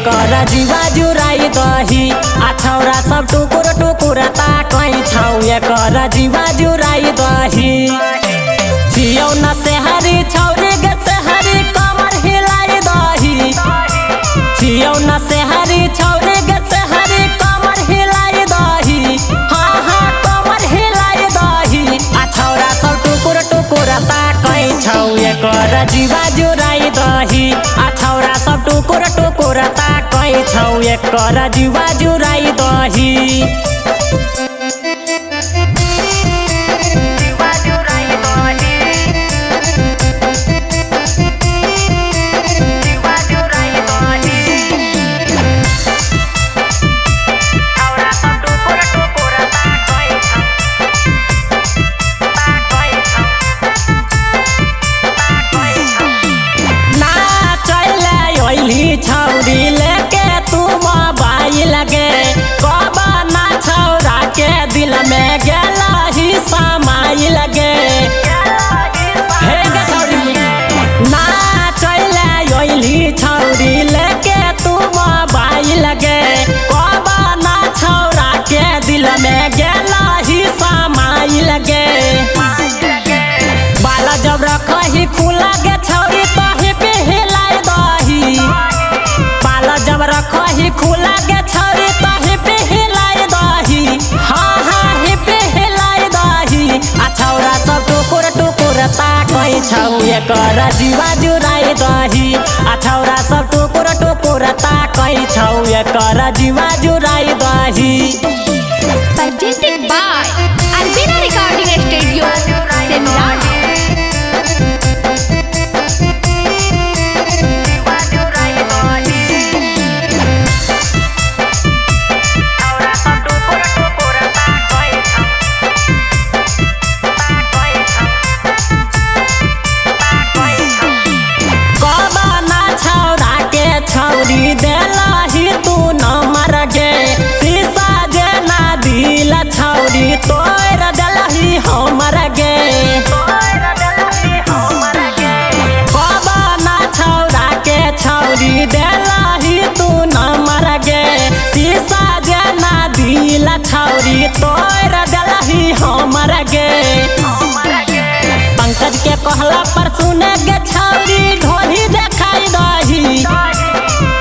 एकर जीवा जुराई दही आ छौरा सब टुकुर टुकुर ताकै छौ एकर जीवा जुराई दही छियौ न सेहरी छौरी गे सेहरी कमर हिलाई दही छियौ न सेहरी छौरी गे सेहरी कमर हिलाई दही हाँ हाँ कमर हिलाई दही आ छौरा सब टुकुर टुकुर ताकै छौ एकर जीवा जुराई दही आ छौरा सब टुकुर टुकुर ताकै छौ एकर जीवा जुराई दही छौरी लेके तू मोबाइल गे कब ना छौरा के दिल में गेला ही समाइल गे हे गे छौरी ना चले ओइली छौरी लेके तू मोबाइल गे कब ना छौरा के दिल में गेला ही समाइल गे बाला जब रखही खुला गे छौरी तो ही पे हिलाई दही जब रखही खुला गे छौरी तही पे हिलाई दही हाँ हाँ ही पे हिलाई दही आ छौरा सब टुकुर टुकुर ताकै छौ एकर जीवा जुराई दही आ छौरा सब टुकुर टुकुर ताकै छौ एकर जीवा जुराई दही Presented by Albina Recording Studio, Simran। छौरी देलही तू नंबर गे शीशा जे ना दिल छौरी तोड़ देलही हमर गे कब ना छौरा के छौरी देलही तू नंबर गे शीशा जे ना दिल छौरी तोड़ देलही हमर गे पंकज के कहला पर सुने गे छौरी ढोली देखाई दही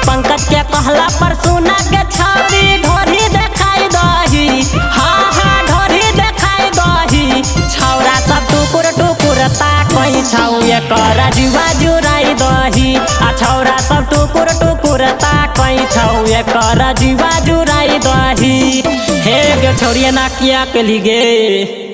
पंकज के कहला पर सुना के छौरी ढोरी देखाई दही हाँ हाँ ढोरी देखाई दही छौरा सब टुकुर टुकुर ताकै छौ एकर जीवा जुराई दही आ छौरा सब टुकुर टुकुर ताकै छौ एकर जीवा जुराई दही हे गे छौरिया ना किया कली गे।